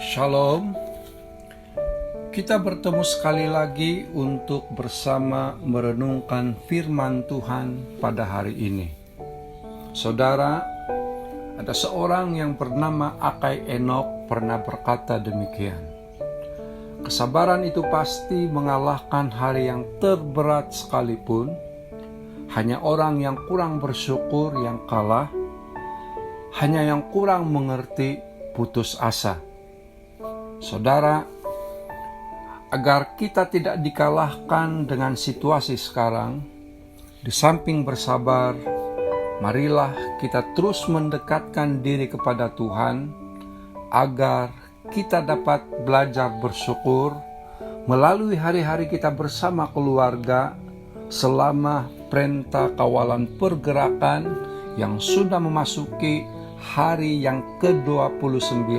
Shalom, kita bertemu sekali lagi untuk bersama merenungkan firman Tuhan pada hari ini. Saudara, ada seorang yang bernama Akai Enok pernah berkata demikian. Kesabaran itu pasti mengalahkan hari yang terberat sekalipun. Hanya orang yang kurang bersyukur yang kalah, hanya yang kurang mengerti putus asa. Saudara, agar kita tidak dikalahkan dengan situasi sekarang, di samping bersabar, marilah kita terus mendekatkan diri kepada Tuhan, agar kita dapat belajar bersyukur melalui hari-hari kita bersama keluarga selama perintah kawalan pergerakan yang sudah memasuki hari yang ke-29,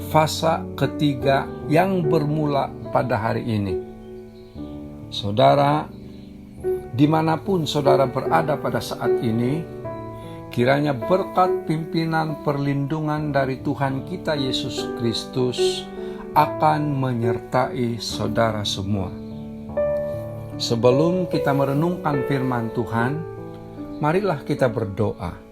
fase ketiga yang bermula pada hari ini. Saudara, dimanapun saudara berada pada saat ini, kiranya berkat pimpinan perlindungan dari Tuhan kita Yesus Kristus akan menyertai saudara semua. Sebelum kita merenungkan firman Tuhan, marilah kita berdoa.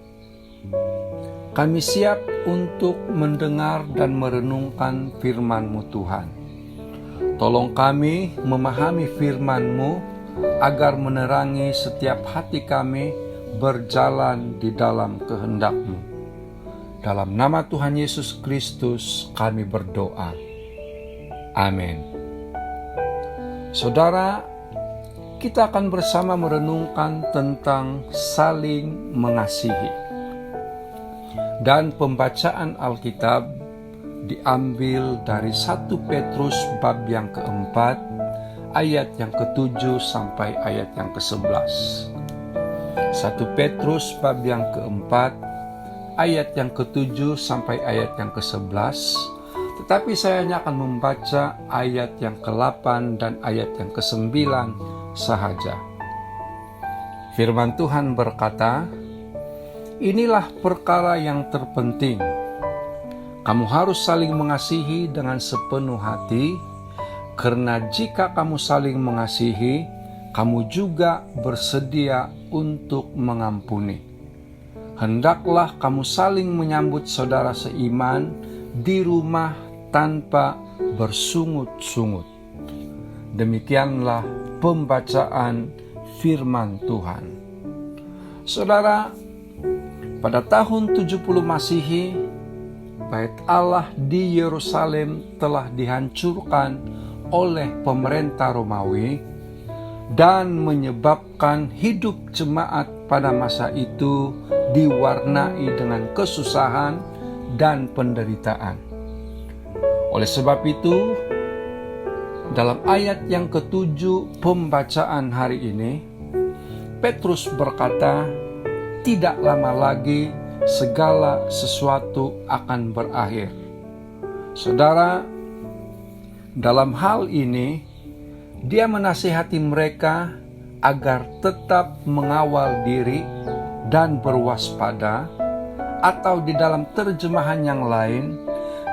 Kami siap untuk mendengar dan merenungkan firman-Mu Tuhan. Tolong kami memahami firman-Mu agar menerangi setiap hati kami berjalan di dalam kehendak-Mu. Dalam nama Tuhan Yesus Kristus kami berdoa. Amin. Saudara, kita akan bersama merenungkan tentang saling mengasihi. Dan pembacaan Alkitab diambil dari 1 Petrus bab yang keempat, ayat yang ke-7 sampai ayat yang ke-11. 1 Petrus bab yang keempat, ayat yang ke-7 sampai ayat yang ke-11. Tetapi saya hanya akan membaca ayat yang ke-8 dan ayat yang ke-9 sahaja. Firman Tuhan berkata, "Inilah perkara yang terpenting. Kamu harus saling mengasihi dengan sepenuh hati, karena jika kamu saling mengasihi, kamu juga bersedia untuk mengampuni. Hendaklah kamu saling menyambut saudara seiman di rumah tanpa bersungut-sungut." Demikianlah pembacaan firman Tuhan. Saudara, pada tahun 70 Masehi, Bait Allah di Yerusalem telah dihancurkan oleh pemerintah Romawi dan menyebabkan hidup jemaat pada masa itu diwarnai dengan kesusahan dan penderitaan. Oleh sebab itu, dalam ayat yang ke-7 pembacaan hari ini, Petrus berkata, tidak lama lagi segala sesuatu akan berakhir. Saudara, dalam hal ini, dia menasihati mereka agar tetap mengawal diri dan berwaspada, atau di dalam terjemahan yang lain,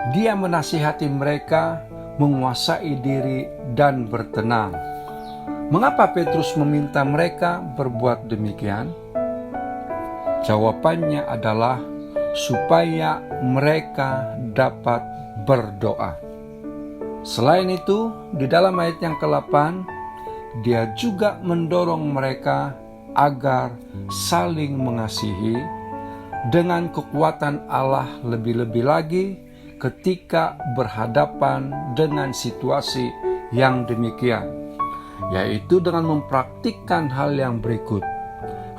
dia menasihati mereka menguasai diri dan bertenang. Mengapa Petrus meminta mereka berbuat demikian? Jawabannya adalah supaya mereka dapat berdoa. Selain itu, di dalam ayat yang ke-8, dia juga mendorong mereka agar saling mengasihi dengan kekuatan Allah, lebih-lebih lagi ketika berhadapan dengan situasi yang demikian, yaitu dengan mempraktikkan hal yang berikut.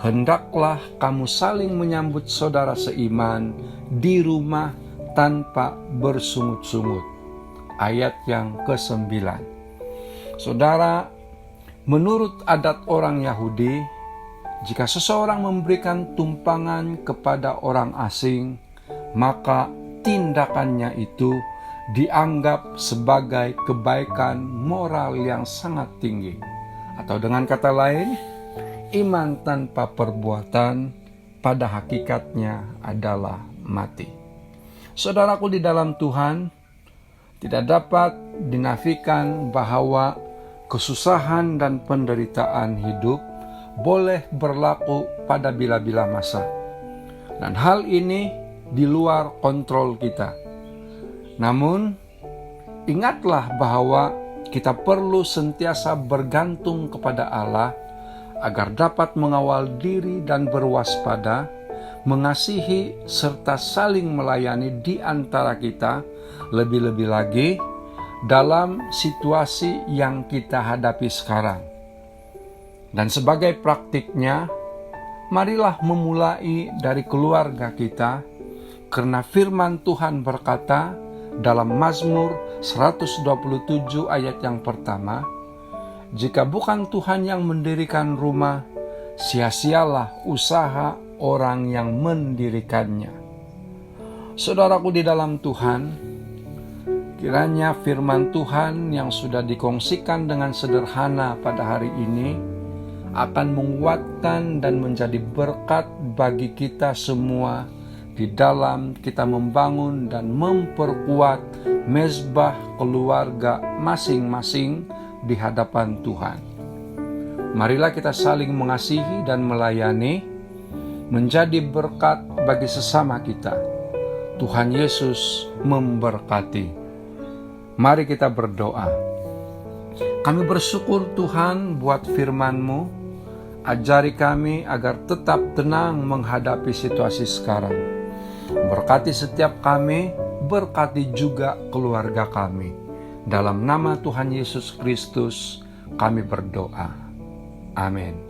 Hendaklah kamu saling menyambut saudara seiman di rumah tanpa bersungut-sungut. Ayat yang ke-9. Saudara, menurut adat orang Yahudi, jika seseorang memberikan tumpangan kepada orang asing, maka tindakannya itu dianggap sebagai kebaikan moral yang sangat tinggi. Atau dengan kata lain, iman tanpa perbuatan pada hakikatnya adalah mati. Saudaraku di dalam Tuhan, Tidak dapat dinafikan bahwa kesusahan dan penderitaan hidup boleh berlaku pada bila-bila masa. Dan hal ini di luar kontrol kita. Namun, ingatlah bahwa kita perlu sentiasa bergantung kepada Allah agar dapat mengawal diri dan berwaspada, mengasihi serta saling melayani di antara kita, lebih-lebih lagi dalam situasi yang kita hadapi sekarang. Dan sebagai praktiknya, marilah memulai dari keluarga kita, karena firman Tuhan berkata dalam Mazmur 127 ayat yang pertama, "Jika bukan Tuhan yang mendirikan rumah, sia-sialah usaha orang yang mendirikannya." Saudaraku di dalam Tuhan, kiranya firman Tuhan yang sudah dikongsikan dengan sederhana pada hari ini akan menguatkan dan menjadi berkat bagi kita semua di dalam kita membangun dan memperkuat mezbah keluarga masing-masing di hadapan Tuhan. Marilah kita saling mengasihi dan melayani, menjadi berkat bagi sesama kita. Tuhan Yesus memberkati. Mari kita berdoa. Kami bersyukur Tuhan buat firman-Mu. Ajari kami agar tetap tenang menghadapi situasi sekarang. Berkati setiap kami, berkati juga keluarga kami. Dalam nama Tuhan Yesus Kristus kami berdoa. Amin.